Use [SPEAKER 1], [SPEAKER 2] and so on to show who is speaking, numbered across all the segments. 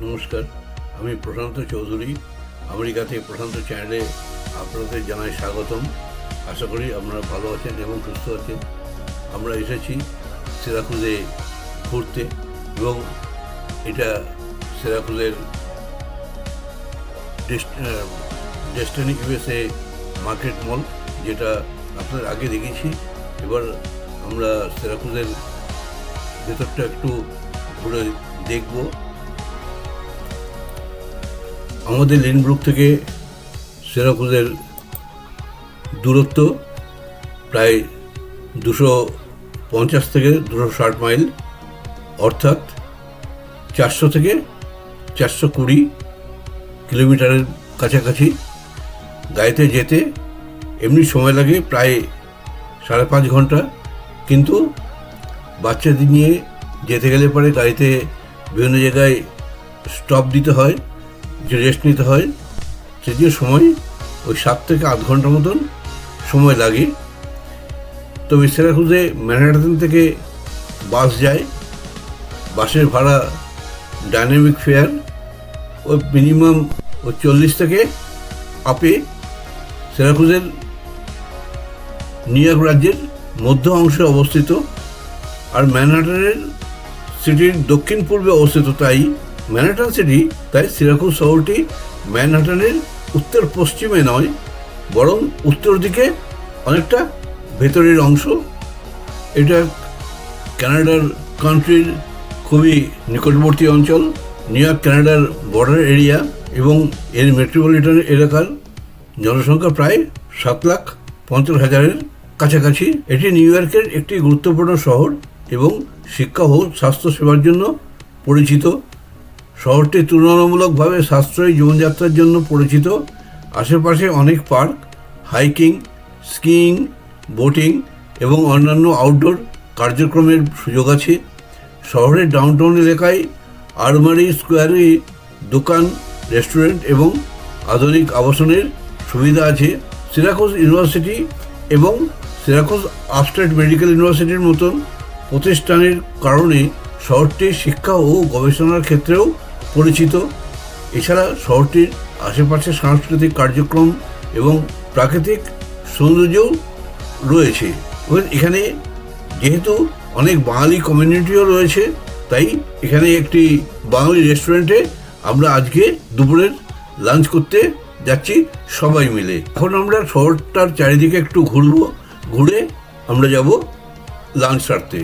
[SPEAKER 1] নমস্কার, আমি প্রশান্ত চৌধুরী। আমেরিকাতে প্রশান্ত চ্যানেলে আপনাদের জানাই স্বাগতম। আশা করি আপনারা ভালো আছেন এবং সুস্থ আছেন। আমরা এসেছি সিরাকুজে ঘুরতে এবং এটা সিরাকুজের ডেস্টিনি ইউএসএ মার্কেট মল, যেটা আপনাদের আগে দেখেছি। এবার আমরা সিরাকুজের ভেতরটা একটু ঘুরে দেখব। আমাদের লেনব্রুক থেকে সিরাকুজের দূরত্ব প্রায় 250 থেকে 260 মাইল, অর্থাৎ 400 থেকে 420 কিলোমিটারের কাছাকাছি। গাড়িতে যেতে এমনি সময় লাগে প্রায় 5.5 ঘন্টা, কিন্তু বাচ্চাদের নিয়ে যেতে গেলে পরে গাড়িতে বিভিন্ন জায়গায় স্টপ দিতে হয়, যে রেস্ট নিতে হয়, সেদিন সময় ওই 7 থেকে 8 ঘন্টা মতন সময় লাগে। তবে সিরাকুজে ম্যানহাটন থেকে বাস যায়। বাসের ভাড়া ডাইনামিক ফেয়ার, ওই মিনিমাম 40 থেকে আপে। সিরাকুজের নিউ ইয়র্ক রাজ্যের মধ্য অংশে অবস্থিত, আর ম্যানহাটনের সিটির দক্ষিণ পূর্বে অবস্থিত। তাই ম্যানহাটন সিটি, তাই সিরাকুজ শহরটি ম্যানহাটনের উত্তর পশ্চিমে নয়, বরং উত্তর দিকে অনেকটা ভেতরের অংশ। এটা কানাডার কান্ট্রির খুবই নিকটবর্তী অঞ্চল। নিউ ইয়র্ক কানাডার বর্ডার এরিয়া এবং এর মেট্রোপলিটন এলাকার জনসংখ্যা প্রায় 7,50,000-এর কাছাকাছি। এটি নিউ ইয়র্কের একটি গুরুত্বপূর্ণ শহর এবং শিক্ষা ও স্বাস্থ্যসেবার জন্য পরিচিত। শহরটি তুলনামূলকভাবে সাশ্রয়ী জীবনযাত্রার জন্য পরিচিত। আশেপাশে অনেক পার্ক, হাইকিং, স্কিইং, বোটিং এবং অন্যান্য আউটডোর কার্যক্রমের সুযোগ আছে। শহরের ডাউনটাউন এলাকায় আরমারি স্কোয়ারে দোকান, রেস্টুরেন্ট এবং আধুনিক আবাসনের সুবিধা আছে। সিরাকুজ ইউনিভার্সিটি এবং সিরাকুজ আপস্টেট মেডিকেল ইউনিভার্সিটির মতন প্রতিষ্ঠানের কারণে শহরটি শিক্ষা ও গবেষণার ক্ষেত্রেও পরিচিত। এছাড়া শহরটির আশেপাশে সাংস্কৃতিক কার্যক্রম এবং প্রাকৃতিক সৌন্দর্যও রয়েছে। এখানে যেহেতু অনেক বাঙালি কমিউনিটিও রয়েছে, তাই এখানে একটি বাঙালি রেস্টুরেন্টে আমরা আজকে দুপুরের লাঞ্চ করতে যাচ্ছি সবাই মিলে। এখন আমরা শহরটার চারিদিকে একটু ঘুরবো, ঘুরে আমরা যাব লাঞ্চ সারতে।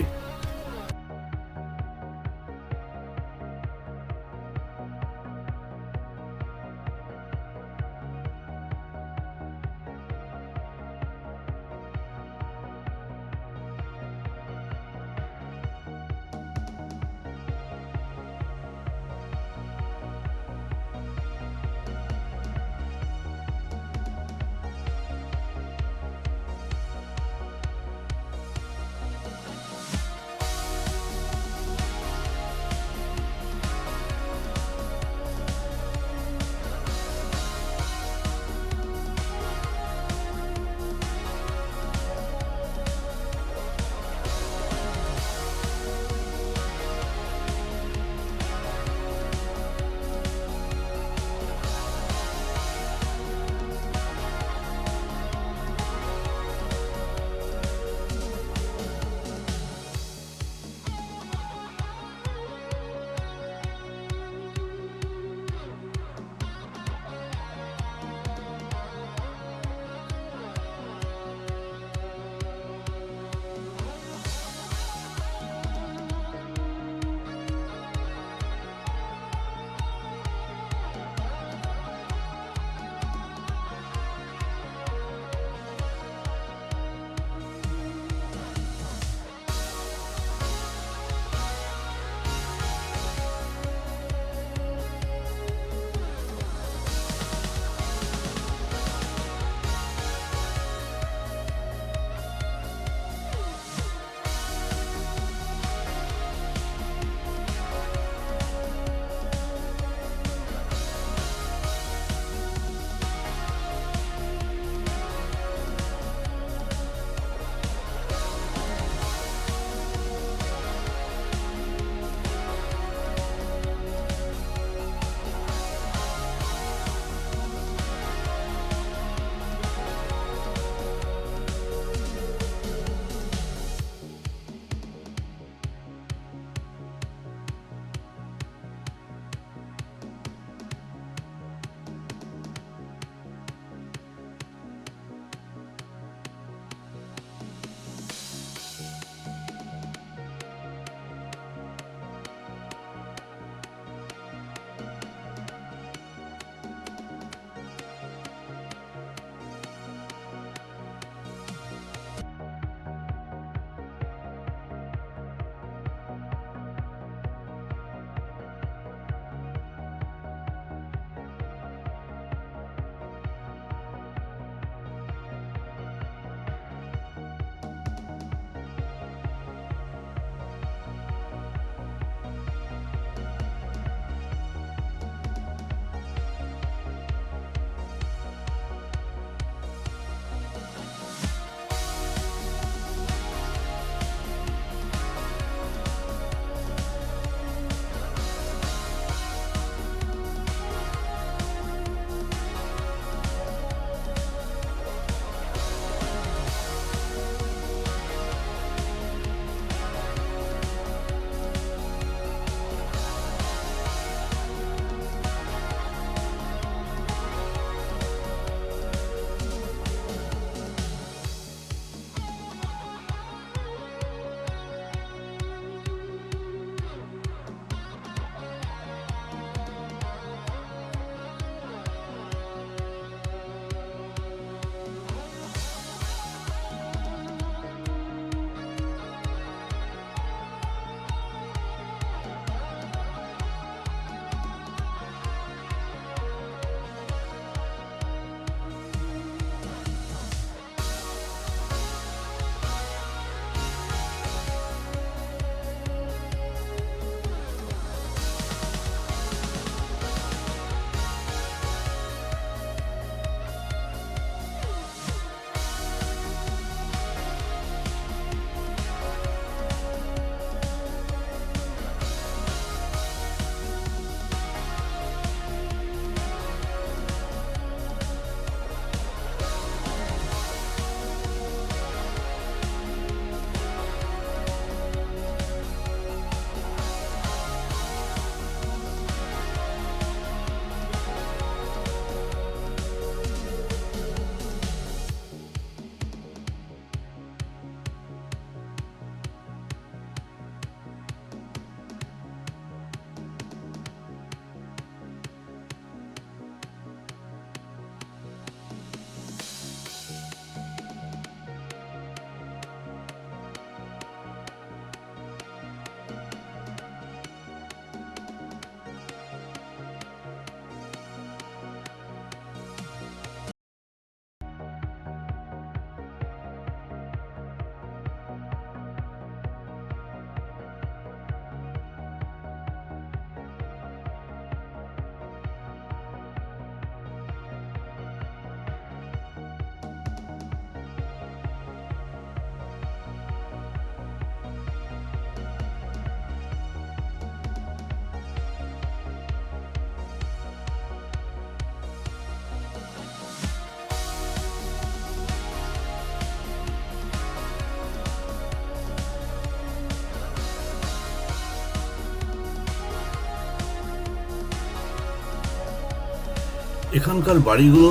[SPEAKER 1] এখানকার বাড়িগুলো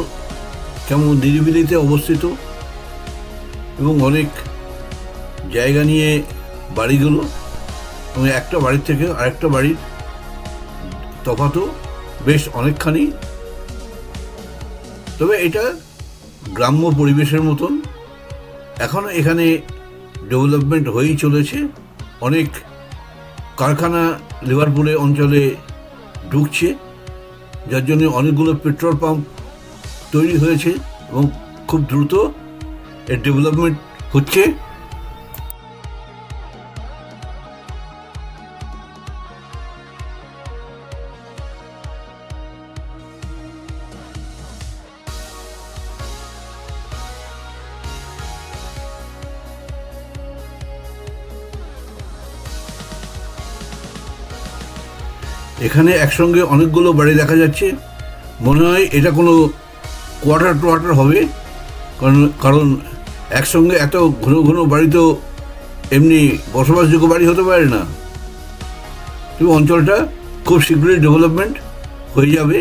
[SPEAKER 1] কেমন নিরিবিলিতে অবস্থিত এবং অনেক জায়গা নিয়ে বাড়িগুলো, এবং একটা বাড়ির থেকে আরেকটা বাড়ির তফাৎও বেশ অনেকখানি। তবে এটা গ্রাম্য পরিবেশের মতন। এখনও এখানে ডেভেলপমেন্ট হয়েই চলেছে। অনেক কারখানা লিভারপুলে অঞ্চলে ঢুকছে, যার জন্য অনেকগুলো পেট্রোল পাম্প তৈরি হয়েছে এবং খুব দ্রুত এর ডেভেলপমেন্ট হচ্ছে। এখানে একসঙ্গে অনেকগুলো বাড়ি দেখা যাচ্ছে। মনে হয় এটা কোনো কোয়ার্টার টোয়ার্টার হবে, কারণ একসঙ্গে এত ঘন ঘন বাড়ি তো এমনি বসবাসযোগ্য বাড়ি হতে পারে না। তবে অঞ্চলটা খুব শীঘ্রই ডেভেলপমেন্ট হয়ে যাবে।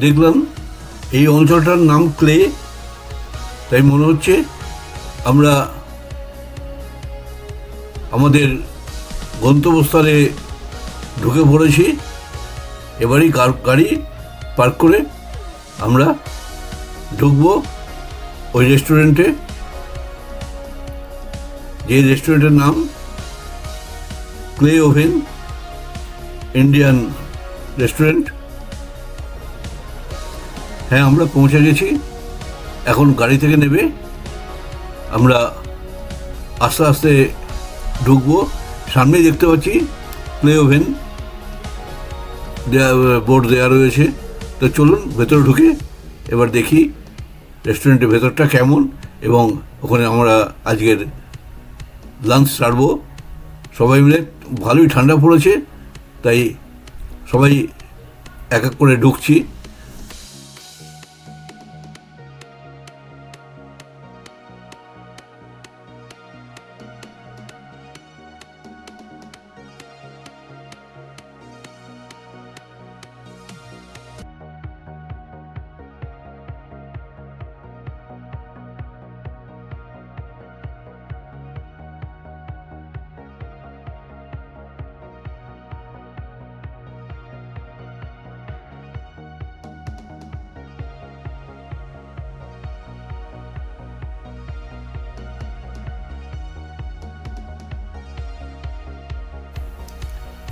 [SPEAKER 1] দেখলাম এই অঞ্চলটার নাম ক্লে, তাই মনে হচ্ছে আমরা আমাদের গন্তব্যস্থলে ঢুকে পড়েছি। এবারই গাড়ি পার্ক করে আমরা ঢুকবো ওই রেস্টুরেন্টে, যে রেস্টুরেন্টের নাম ক্লে ওভেন ইন্ডিয়ান রেস্টুরেন্ট। হ্যাঁ, আমরা পৌঁছে গেছি। এখন গাড়ি থেকে নেবে, আমরা আস্তে আস্তে ঢুকবো। সামনেই দেখতে পাচ্ছি ক্লে ওভেন বোর্ড দেওয়া রয়েছে। তো চলুন ভেতরে ঢুকে এবার দেখি রেস্টুরেন্টের ভেতরটা কেমন, এবং ওখানে আমরা আজকের লাঞ্চ সারবো সবাই মিলে। ভালোই ঠান্ডা পড়েছে, তাই সবাই এক এক করে ঢুকছি।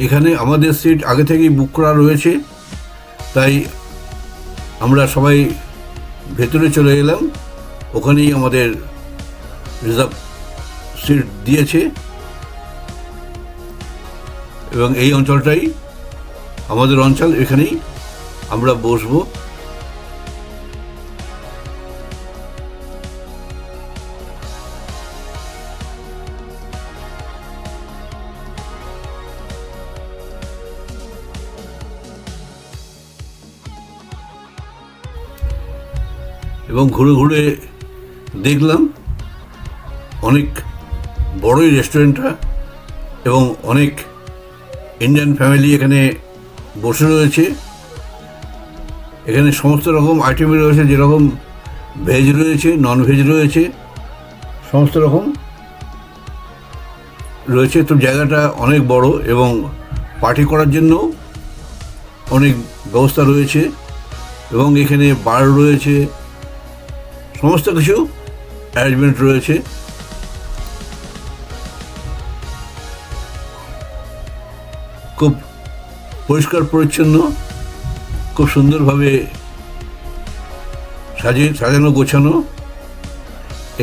[SPEAKER 1] এখানে আমাদের সিট আগে থেকেই বুক করা রয়েছে, তাই আমরা সবাই ভেতরে চলে এলাম। ওখানেই আমাদের রিজার্ভ সিট দিয়েছে এবং এই অঞ্চলটাই আমাদের অঞ্চল, এখানেই আমরা বসবো। এবং ঘুরে ঘুরে দেখলাম অনেক বড়ই রেস্টুরেন্টটা এবং অনেক ইন্ডিয়ান ফ্যামিলি এখানে বসে রয়েছে। এখানে সমস্ত রকম আইটেমই রয়েছে, যেরকম ভেজ রয়েছে, নন ভেজ রয়েছে, সমস্ত রকম রয়েছে। তো জায়গাটা অনেক বড় এবং পার্টি করার জন্য অনেক ব্যবস্থা রয়েছে এবং এখানে বার রয়েছে, সমস্ত কিছু অ্যারেঞ্জমেন্ট রয়েছে। খুব পরিষ্কার পরিচ্ছন্ন, খুব সুন্দরভাবে সাজানো গোছানো।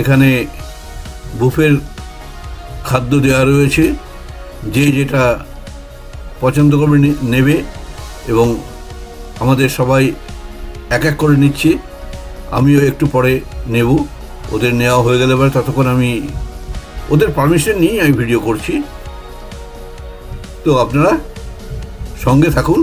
[SPEAKER 1] এখানে বুফের খাদ্য দেওয়া রয়েছে, যে যেটা পছন্দ করবে নেবে এবং আমাদের সবাই এক এক করে নিচ্ছে। আমিও একটু পরে নেব, ওদের নেওয়া হয়ে গেলে পরে ততক্ষণ আমি ওদের পারমিশন নিয়ে আমি ভিডিও করছি। তো আপনারা সঙ্গে থাকুন।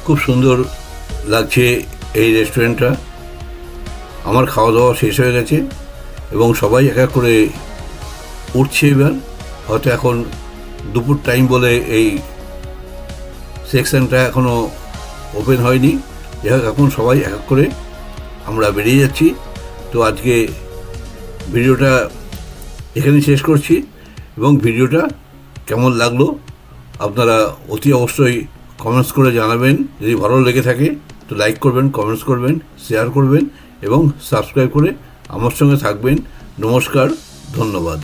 [SPEAKER 1] খুব সুন্দর লাগছে এই রেস্টুরেন্টটা। আমার খাওয়া দাওয়া শেষ হয়ে গেছে এবং সবাই এক এক করে উঠছে। এবার হয়তো এখন দুপুর টাইম বলে এই সেকশনটা এখনও ওপেন হয়নি। যাই হোক, এখন সবাই এক এক করে আমরা বেরিয়ে যাচ্ছি। তো আজকে ভিডিওটা এখানেই শেষ করছি এবং ভিডিওটা কেমন লাগলো আপনারা অতি অবশ্যই কমেন্টস করে জানাবেন। যদি ভালো লেগে থাকে তো লাইক করবেন, কমেন্টস করবেন, শেয়ার করবেন এবং সাবস্ক্রাইব করে আমার সঙ্গে থাকবেন। নমস্কার, ধন্যবাদ।